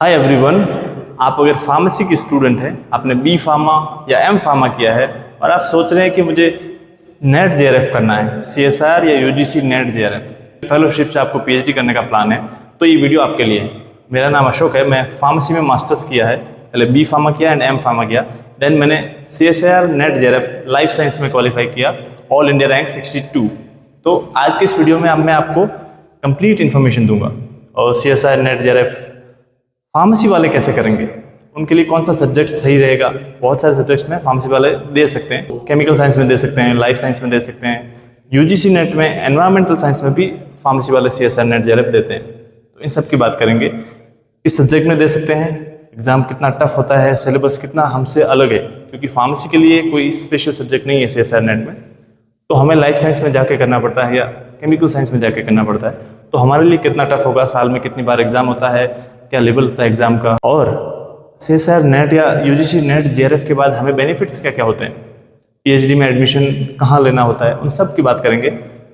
Hi everyone. आप अगर pharmacy की स्टूडेंट हैं, आपने बी फार्मा या एम फार्मा किया है और आप सोच रहे हैं कि मुझे नेट जेआरएफ करना है, सीएसआर या यूजीसी नेट जेआरएफ फेलोशिप से आपको पीएचडी करने का प्लान है, तो ये वीडियो आपके लिए है। मेरा नाम अशोक है, मैं फार्मेसी में मास्टर्स किया है, पहले बी फार्मा किया एंड एम फार्मा किया, देन मैंने CSR net JRF life science में क्वालिफाई किया, ऑल इंडिया रैंक 62। तो आज के इस वीडियो में मैं आपको कंप्लीट इन्फॉर्मेशन दूंगा और सीएसआर नेट जेआरएफ फार्मेसी वाले कैसे करेंगे, उनके लिए कौन सा सब्जेक्ट सही रहेगा। बहुत सारे सब्जेक्ट्स में फार्मेसी वाले दे सकते हैं, केमिकल साइंस में दे सकते हैं, लाइफ साइंस में दे सकते हैं, यूजीसी नेट में, एनवायरमेंटल साइंस में भी फार्मेसी वाले सीएसआर नेट जेआरएफ देते हैं। तो इन सब की बात करेंगे, किस सब्जेक्ट में दे सकते हैं, एग्जाम कितना टफ होता है, सिलेबस कितना हमसे अलग है, क्योंकि फार्मेसी के लिए कोई स्पेशल सब्जेक्ट नहीं है सीएसआर नेट में। तो हमें लाइफ साइंस में जाके करना पड़ता है या केमिकल साइंस में जाके करना पड़ता है। तो हमारे लिए कितना टफ होगा, साल में कितनी बार एग्जाम होता है, क्या लेवल होता है एग्जाम का, और सीएसआर नेट या यूजीसी नेट जेआरएफ के बाद हमें बेनिफिट्स क्या क्या होते हैं, पीएचडी में एडमिशन कहाँ लेना होता है, उन सब की बात करेंगे।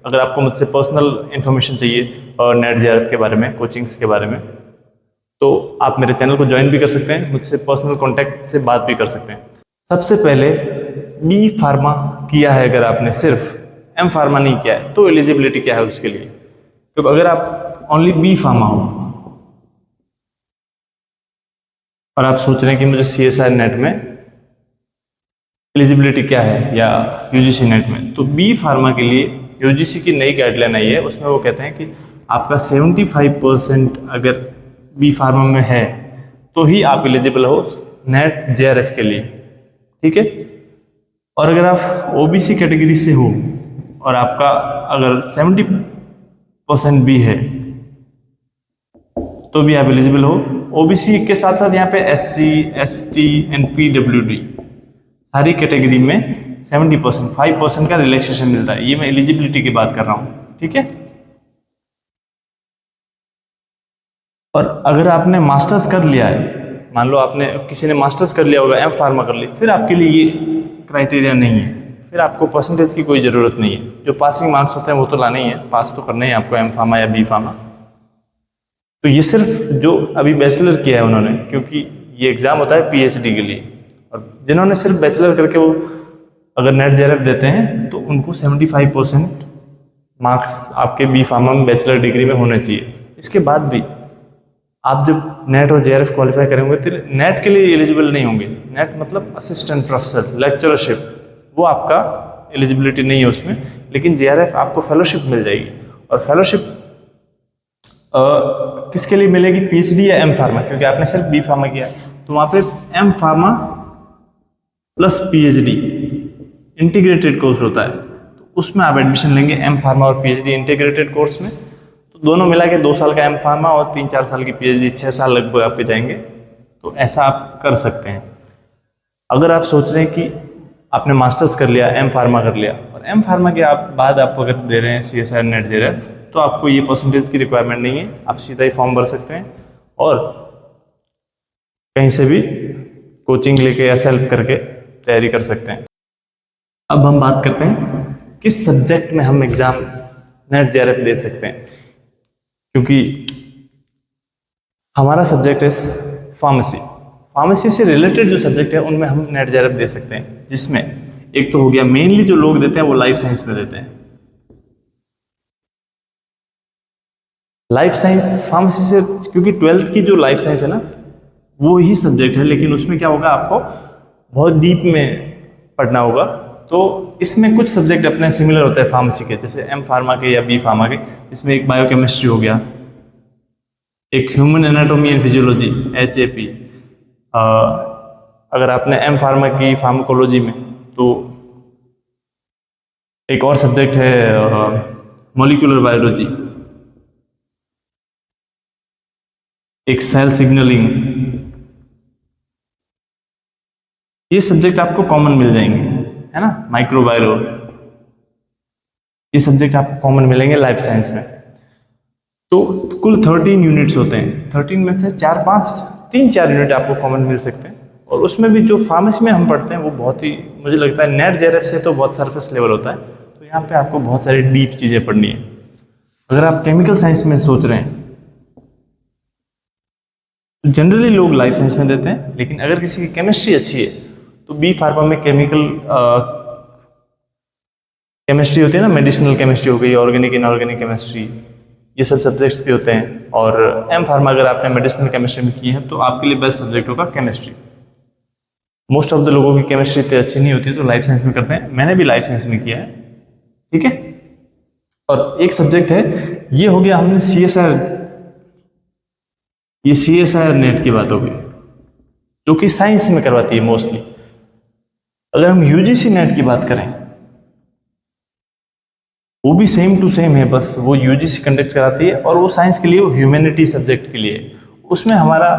अगर आपको मुझसे पर्सनल इन्फॉर्मेशन चाहिए और नेट जेआरएफ के बारे में, कोचिंग्स के बारे में, तो आप मेरे चैनल को ज्वाइन भी कर सकते हैं, मुझसे पर्सनल कॉन्टैक्ट से बात भी कर सकते हैं। सबसे पहले बी फार्मा किया है अगर आपने, सिर्फ एम फार्मा नहीं किया है, तो एलिजिबिलिटी क्या है उसके लिए। तो अगर आप ओनली बी फार्मा हो और आप सोच रहे हैं कि मुझे सीएसआर नेट में एलिजिबिलिटी क्या है या यूजीसी नेट में, तो बी फार्मा के लिए यूजीसी की नई गाइडलाइन आई है। उसमें वो कहते हैं कि आपका 75% अगर बी फार्मा में है तो ही आप एलिजिबल हो नेट जेआरएफ के लिए, ठीक है। और अगर आप ओबीसी कैटेगरी से हो और आपका अगर 70% भी है तो भी आप एलिजिबल हो। ओबीसी के साथ साथ यहाँ पे एससी, एसटी एंड पीडब्ल्यूडी सारी कैटेगरी में 70%, 5% का रिलैक्सेशन मिलता है। ये मैं एलिजिबिलिटी की बात कर रहा हूँ, ठीक है। और अगर आपने मास्टर्स कर लिया है, मान लो आपने, किसी ने मास्टर्स कर लिया होगा, एम फार्मा कर ली, फिर आपके लिए ये क्राइटेरिया नहीं है, फिर आपको परसेंटेज की कोई ज़रूरत नहीं है। जो पासिंग मार्क्स होते हैं वो तो लाने ही है, पास तो करना ही है आपको एम फार्मा या बी फार्मा। तो ये सिर्फ जो अभी बैचलर किया है उन्होंने, क्योंकि ये एग्ज़ाम होता है पीएचडी के लिए, और जिन्होंने सिर्फ बैचलर करके वो अगर नेट जेआरएफ देते हैं तो उनको 75% मार्क्स आपके बी फार्मा में बैचलर डिग्री में होने चाहिए। इसके बाद भी आप जब नेट और जेआरएफ क्वालिफाई करेंगे तो नेट के लिए एलिजिबल नहीं होंगे। नेट मतलब असिस्टेंट प्रोफेसर, लेक्चरशिप, वो आपका एलिजिबिलिटी नहीं है उसमें, लेकिन जेआरएफ आपको फेलोशिप मिल जाएगी। और फेलोशिप किसके लिए मिलेगी, पीएचडी या एम फार्मा, क्योंकि आपने सिर्फ बी फार्मा किया है, तो वहाँ पे M pharma plus PhD integrated course होता है, तो उसमें आप एडमिशन लेंगे एम फार्मा और पीएचडी इंटीग्रेटेड कोर्स में। तो दोनों मिला के 2 साल का एम फार्मा और 3-4 साल की पीएचडी, 6 साल लगभग आपके जाएंगे। तो ऐसा आप कर सकते हैं। अगर आप सोच रहे हैं कि आपने मास्टर्स कर लिया, एम फार्मा कर लिया, और एम फार्मा के बाद आप अगर दे रहे हैं सीएसआर नेट जेआरएफ, तो आपको ये परसेंटेज की रिक्वायरमेंट नहीं है, आप सीधा ही फॉर्म भर सकते हैं और कहीं से भी कोचिंग लेके या सेल्फ करके तैयारी कर सकते हैं। अब हम बात करते हैं किस सब्जेक्ट में हम एग्जाम नेट जेआरएफ दे सकते हैं, क्योंकि हमारा सब्जेक्ट है फार्मेसी। फार्मेसी से रिलेटेड जो सब्जेक्ट है उनमें हम नेट जेआरएफ दे सकते हैं, जिसमें एक तो हो गया, मेनली जो लोग देते हैं वो लाइफ साइंस में देते हैं। लाइफ साइंस फार्मेसी से, क्योंकि 12th की जो लाइफ साइंस है ना, वो ही सब्जेक्ट है, लेकिन उसमें क्या होगा, आपको बहुत डीप में पढ़ना होगा। तो इसमें कुछ सब्जेक्ट अपने सिमिलर होते हैं फार्मेसी के, जैसे एम फार्मा के या बी फार्मा के। इसमें एक बायोकेमिस्ट्री हो गया, एक human anatomy and physiology HAP। अगर आपने एम फार्मा की फार्माकोलॉजी में, तो एक और सब्जेक्ट है मॉलिक्यूलर बायोलॉजी, एक सेल सिग्नलिंग। ये सब्जेक्ट आपको कॉमन मिल जाएंगे, है ना, माइक्रोबायोलॉजी, ये सब्जेक्ट आपको कॉमन मिलेंगे लाइफ साइंस में। तो कुल 13 यूनिट्स होते हैं, 13 में से 3-4 यूनिट आपको कॉमन मिल सकते हैं। और उसमें भी जो फार्मेसी में हम पढ़ते हैं वो बहुत ही, मुझे लगता है नेट जेआरएफ से तो बहुत सरफेस लेवल होता है, तो यहाँ पे आपको बहुत सारी डीप चीज़ें पढ़नी है। अगर आप केमिकल साइंस में सोच रहे हैं जनरली लोग लाइफ साइंस में देते हैं, लेकिन अगर किसी की केमिस्ट्री अच्छी है तो बी फार्मा में केमिस्ट्री होती है ना, मेडिसिनल केमिस्ट्री हो गई, ऑर्गेनिक इनऑर्गेनिक केमिस्ट्री, ये सब सब्जेक्ट्स भी होते हैं। और एम फार्मा अगर आपने मेडिसिनल केमिस्ट्री में की है तो आपके लिए बेस्ट सब्जेक्ट होगा केमिस्ट्री। मोस्ट ऑफ द लोगों की केमिस्ट्री इतनी अच्छी नहीं होती, तो लाइफ साइंस में करते हैं। मैंने भी लाइफ साइंस में किया है, ठीक है। और एक सब्जेक्ट है, ये हो गया हमने CSR, ये CSR नेट की बात होगी जो कि साइंस में करवाती है मोस्टली। अगर हम UGC नेट की बात करें, वो भी सेम टू सेम है, बस वो UGC कंडक्ट कराती है और वो साइंस के लिए, वो ह्यूमैनिटी सब्जेक्ट के लिए। उसमें हमारा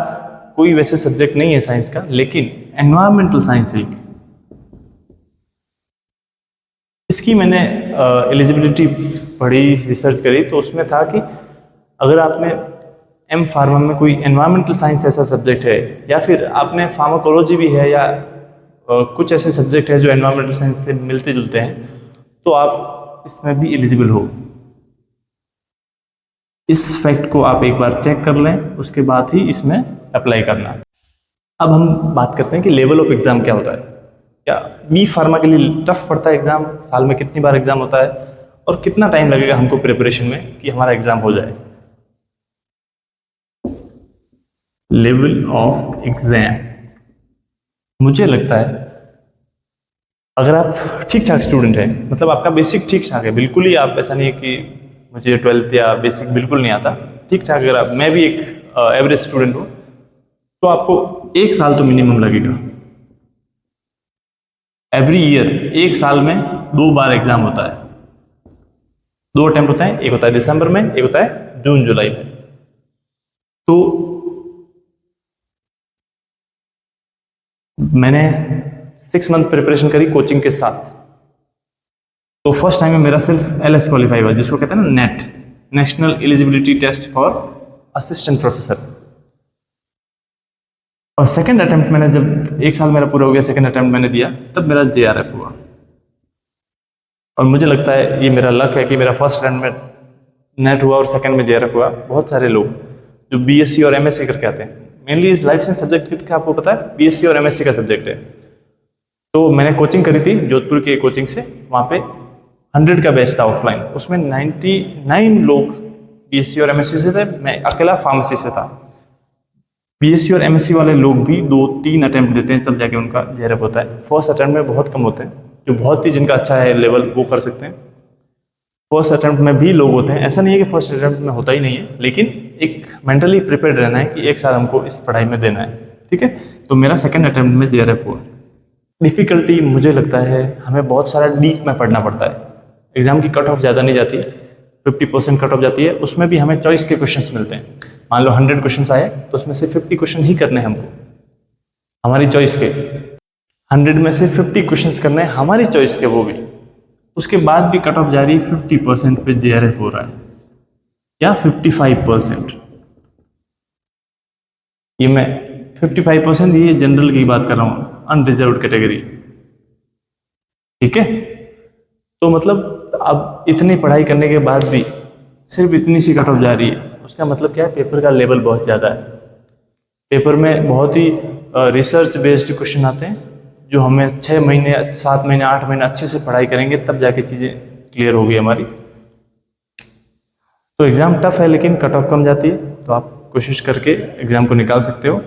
कोई वैसे सब्जेक्ट नहीं है साइंस का, लेकिन एनवायरमेंटल साइंस है। इसकी मैंने एलिजिबिलिटी पढ़ी, रिसर्च करी, तो उसमें था कि अगर आपने एम फार्मा में कोई एनवायरमेंटल साइंस ऐसा सब्जेक्ट है, या फिर आपने फार्माकोलॉजी भी है, या कुछ ऐसे सब्जेक्ट है जो एनवायरमेंटल साइंस से मिलते जुलते हैं, तो आप इसमें भी एलिजिबल हो। इस फैक्ट को आप एक बार चेक कर लें, उसके बाद ही इसमें अप्लाई करना है। अब हम बात करते हैं कि लेवल ऑफ एग्जाम क्या होता है। क्या बी फार्मा के लिए टफ पड़ता है एग्जाम? साल में कितनी बार एग्जाम होता है और कितना टाइम लगेगा हमको प्रिपरेशन में कि हमारा एग्जाम हो जाए? लेवल ऑफ एग्जाम, मुझे लगता है अगर आप ठीक ठाक स्टूडेंट हैं, मतलब आपका बेसिक ठीक ठाक है, बिल्कुल ही आप, ऐसा नहीं है कि मुझे 12th या बेसिक बिल्कुल नहीं आता, ठीक ठाक, अगर आप, मैं भी एक एवरेज स्टूडेंट हूँ, तो आपको 1 साल तो मिनिमम लगेगा। एवरी ईयर 1 साल में 2 बार एग्जाम होता है, 2 अटेम्प्ट होते हैं, एक होता है दिसंबर में, एक होता है जून जुलाई में। तो मैंने 6 मंथ प्रिपरेशन करी कोचिंग के साथ। तो फर्स्ट टाइम में मेरा सिर्फ LS क्वालिफाई हुआ, जिसको कहते हैं ना NET, national eligibility test for assistant professor. और सेकंड अटेम्प्ट मैंने, जब 1 साल मेरा पूरा हो गया, सेकंड अटेम्प्ट मैंने दिया, तब मेरा JRF हुआ। और मुझे लगता है ये मेरा लक है कि मेरा फर्स्ट अटेम्प्ट में नेट हुआ और सेकंड में JRF हुआ। बहुत सारे लोग जो BSc और MSc करके आते हैं, मेनली इस लाइफ साइंस सब्जेक्ट का आपको पता है BSc और MSc का सब्जेक्ट है। तो मैंने कोचिंग करी थी जोधपुर के कोचिंग से, वहाँ पे 100 का बैच था ऑफलाइन, उसमें 99 लोग BSc और MSc से थे, मैं अकेला फार्मेसी से था। BSc और MSc वाले लोग भी 2-3 अटेम्प्ट देते हैं, तब जाके उनका JRF होता है। फर्स्ट अटेम्प्ट में बहुत कम होते हैं, जो बहुत ही जिनका अच्छा है लेवल, वो कर सकते हैं। फर्स्ट अटेम्प्ट में भी लोग होते हैं, ऐसा नहीं है कि फर्स्ट अटेम्प्ट में होता ही नहीं है, लेकिन एक मेंटली प्रिपेयर्ड रहना है कि 1 साल हमको इस पढ़ाई में देना है, ठीक है। तो मेरा सेकंड अटेम्प्ट में JRF हुआ। डिफ़िकल्टी मुझे लगता है हमें बहुत सारा डीप में पढ़ना पड़ता है। एग्जाम की कट ऑफ ज़्यादा नहीं जाती, 50% कट ऑफ जाती है, उसमें भी हमें चॉइस के क्वेश्चंस मिलते हैं। मान लो 100 क्वेश्चंस आए, तो उसमें से 50 क्वेश्चन ही करने हैं हमको, हमारी चॉइस के। 100 में से 50 क्वेश्चंस करने हैं हमारी चॉइस के, वो भी। उसके बाद भी कट ऑफ जा रही है, 50% पे JRF हो रहा है, या 55%। ये मैं 55%, ये जनरल की बात कर रहा हूँ, अनरिजर्व्ड कैटेगरी, ठीक है। तो मतलब अब इतनी पढ़ाई करने के बाद भी सिर्फ इतनी सी कट ऑफ जा रही है, उसका मतलब क्या है? पेपर का लेवल बहुत ज़्यादा है। पेपर में बहुत ही रिसर्च बेस्ड क्वेश्चन आते हैं, जो हमें 6 महीने, 7 महीने, 8 महीने अच्छे से पढ़ाई करेंगे तब जाके चीज़ें क्लियर होगी हमारी। तो एग्ज़ाम टफ है, लेकिन कट ऑफ कम जाती है, तो आप कोशिश करके एग्ज़ाम को निकाल सकते हो,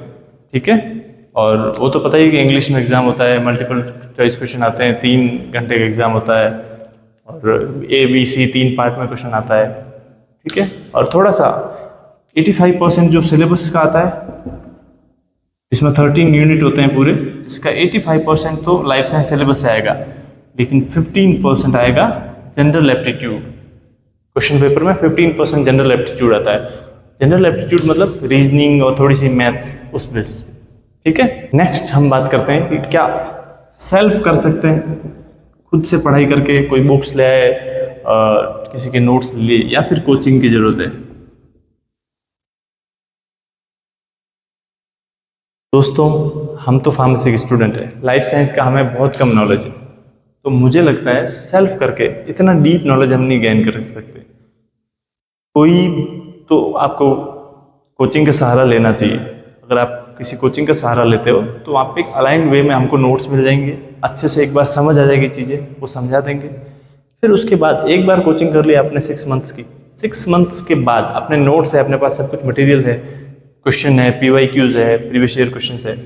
ठीक है। और वो तो पता ही है कि इंग्लिश में एग्ज़ाम होता है, मल्टीपल चॉइस क्वेश्चन आते हैं, 3 घंटे का एग्ज़ाम होता है, और ABC 3 पार्ट में क्वेश्चन आता है, ठीक है। और थोड़ा सा 85% जो सिलेबस का आता है, इसमें 13 यूनिट होते हैं पूरे, जिसका 85% तो लाइफ साइंस सिलेबस से आएगा, लेकिन 15% आएगा जनरल एप्टीट्यूड। क्वेश्चन पेपर में 15% जनरल एप्टीट्यूड आता है। जनरल एप्टीट्यूड मतलब रीजनिंग और थोड़ी सी मैथ्स, उस बेस, ठीक है। नेक्स्ट हम बात करते हैं कि क्या सेल्फ कर सकते हैं, खुद से पढ़ाई करके, कोई बुक्स ले आए, किसी के नोट्स लिए, या फिर कोचिंग की ज़रूरत है। दोस्तों, हम तो फार्मेसी के स्टूडेंट हैं, लाइफ साइंस का हमें बहुत कम नॉलेज है, तो मुझे लगता है सेल्फ करके इतना डीप नॉलेज हम नहीं गेन कर सकते। कोई तो आपको कोचिंग का सहारा लेना चाहिए। अगर आप किसी कोचिंग का सहारा लेते हो तो वहाँ पे एक अलाइंड वे में हमको नोट्स मिल जाएंगे, अच्छे से एक बार समझ आ जाएगी चीज़ें, वो समझा देंगे। फिर उसके बाद एक बार कोचिंग कर लिया आपने 6 मंथ्स की, 6 मंथ्स के बाद अपने नोट्स है, अपने पास सब कुछ मटेरियल है, क्वेश्चन है, PYQs है, प्रीवियस ईयर क्वेश्चन है,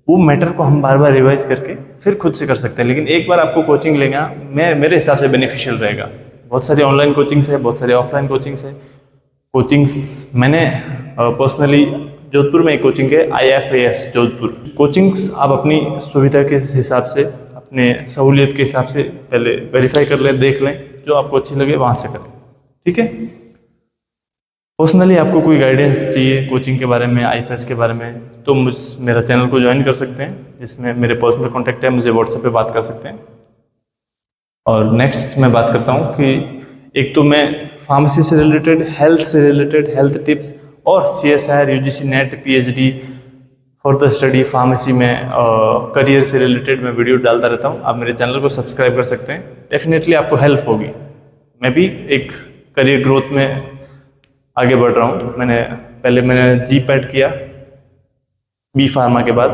वो मैटर को हम बार बार रिवाइज करके फिर खुद से कर सकते हैं। लेकिन एक बार आपको कोचिंग लेना मेरे हिसाब से बेनिफिशियल रहेगा। बहुत सारी ऑनलाइन कोचिंग्स है, बहुत सारे ऑफलाइन कोचिंग्स है। कोचिंग्स मैंने पर्सनली जोधपुर में एक कोचिंग है, IFAS जोधपुर। कोचिंग्स आप अपनी सुविधा के हिसाब से, अपने सहूलियत के हिसाब से पहले वेरीफाई कर लें, देख लें, जो आपको अच्छी लगे वहाँ से करें, ठीक है। पर्सनली आपको कोई गाइडेंस चाहिए कोचिंग के बारे में, IFAS के बारे में, तो मेरा चैनल को ज्वाइन कर सकते हैं, जिसमें मेरे पर्सनल कॉन्टैक्ट है, मुझे व्हाट्सएप पे बात कर सकते हैं। और नेक्स्ट मैं बात करता हूँ कि एक तो मैं फार्मेसी से रिलेटेड, हेल्थ से रिलेटेड, हेल्थ टिप्स और CSIR, UGC net, PhD, further study pharmacy में करियर से रिलेटेड मैं वीडियो डालता रहता हूँ। आप मेरे चैनल को सब्सक्राइब कर सकते हैं, डेफिनेटली आपको हेल्प होगी। मैं भी एक करियर ग्रोथ में आगे बढ़ रहा हूँ। मैंने GPAT किया B फार्मा के बाद,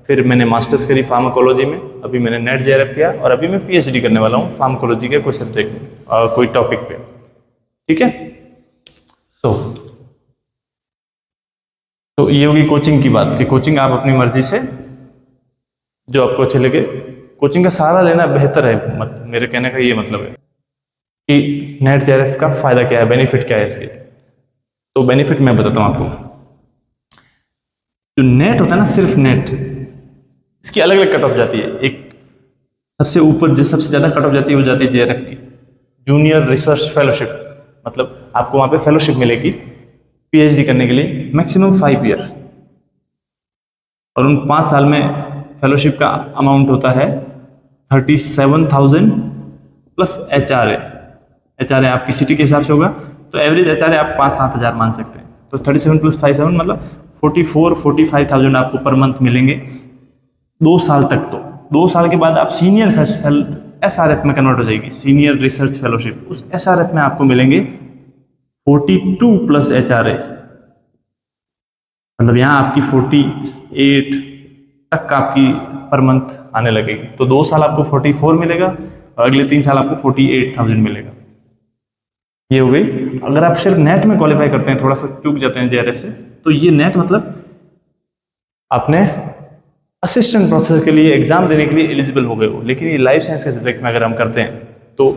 फिर मैंने मास्टर्स करी फार्माकोलॉजी में, अभी मैंने नेट JRF किया और अभी मैं PhD करने वाला हूँ फार्माकोलॉजी के कोई सब्जेक्ट में, कोई टॉपिक पे, ठीक है। तो ये होगी कोचिंग की बात कि कोचिंग आप अपनी मर्जी से जो आपको अच्छे लगे, कोचिंग का सहारा लेना बेहतर है। मेरे कहने का ये मतलब है कि नेट JRF का फायदा क्या है, बेनिफिट क्या है इसके। तो बेनिफिट मैं बताता हूँ आपको। जो नेट होता है ना, सिर्फ नेट, इसकी अलग अलग कट ऑफ जाती है। एक सबसे ऊपर जो सबसे ज़्यादा कट ऑफ जाती है वो जाती है JRF की, जूनियर रिसर्च फेलोशिप। मतलब आपको वहाँ पे फेलोशिप मिलेगी PhD करने के लिए, मैक्सिमम 5 ईयर, और उन 5 साल में फेलोशिप का अमाउंट होता है 37,000 प्लस HRA आपकी सिटी के हिसाब से होगा, तो एवरेज HRA आप 5-7 हज़ार मान सकते हैं। तो 37 प्लस 5 7 मतलब 44-45,000 आपको पर मंथ मिलेंगे 2 साल तक। तो 2 साल के बाद आप सीनियर SRF में कन्वर्ट हो जाएगी, सीनियर रिसर्च फेलोशिप। उस SRF में आपको मिलेंगे 42 प्लस HRA, मतलब यहाँ आपकी 48 तक आपकी पर मंथ आने लगेगी। तो 2 साल आपको 44 मिलेगा और अगले 3 साल आपको 48,000 मिलेगा। ये हो गई। अगर आप सिर्फ नेट में क्वालिफाई करते हैं, थोड़ा सा चूक जाते हैं JRF से, तो ये नेट मतलब आपने असिस्टेंट प्रोफेसर के लिए एग्जाम देने के लिए एलिजिबल हो गए हो। लेकिन ये लाइफ साइंस के सब्जेक्ट में अगर हम करते हैं तो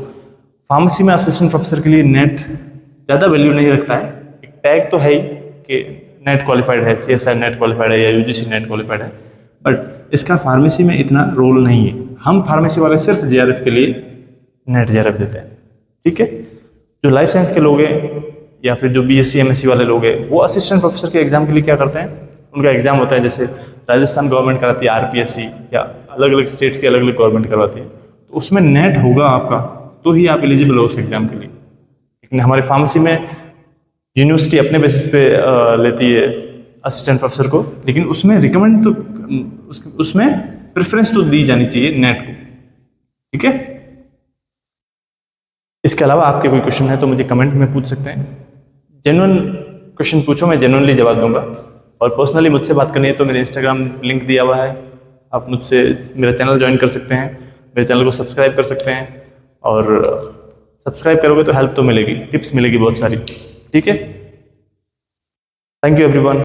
फार्मेसी में असिस्टेंट प्रोफेसर के लिए नेट ज़्यादा वैल्यू नहीं रखता है। एक टैग तो है ही कि नेट क्वालिफाइड है, CSIR नेट क्वालिफाइड है या UGC नेट क्वालिफाइड है, बट इसका फार्मेसी में इतना रोल नहीं है। हम फार्मेसी वाले सिर्फ JRF के लिए नेट JRF देते हैं, ठीक है। जो लाइफ साइंस के लोग हैं या फिर जो BSc MSc वाले लोग हैं, वो असिस्टेंट प्रोफेसर के एग्जाम के लिए क्या करते हैं, उनका एग्जाम होता है, जैसे राजस्थान गवर्नमेंट कराती है RPSC, या अलग अलग स्टेट्स के अलग अलग गवर्नमेंट करवाती है, तो उसमें नेट होगा आपका, तो ही आप एलिजिबल हो उस एग्जाम के लिए। लेकिन हमारे फार्मेसी में यूनिवर्सिटी अपने बेसिस पे लेती है असिस्टेंट प्रोफेसर को, लेकिन उसमें रिकमेंड तो उसमें प्रेफरेंस तो दी जानी चाहिए नेट को, ठीक है। इसके अलावा आपके कोई क्वेश्चन है तो मुझे कमेंट में पूछ सकते हैं। जेन्युइन क्वेश्चन पूछो, मैं जेन्युइनली जवाब दूंगा। और पर्सनली मुझसे बात करनी है तो मेरे इंस्टाग्राम लिंक दिया हुआ है, आप मुझसे मेरा चैनल ज्वाइन कर सकते हैं, मेरे चैनल को सब्सक्राइब कर सकते हैं। और सब्सक्राइब करोगे तो हेल्प तो मिलेगी, टिप्स मिलेगी बहुत सारी, ठीक है। Thank you everyone.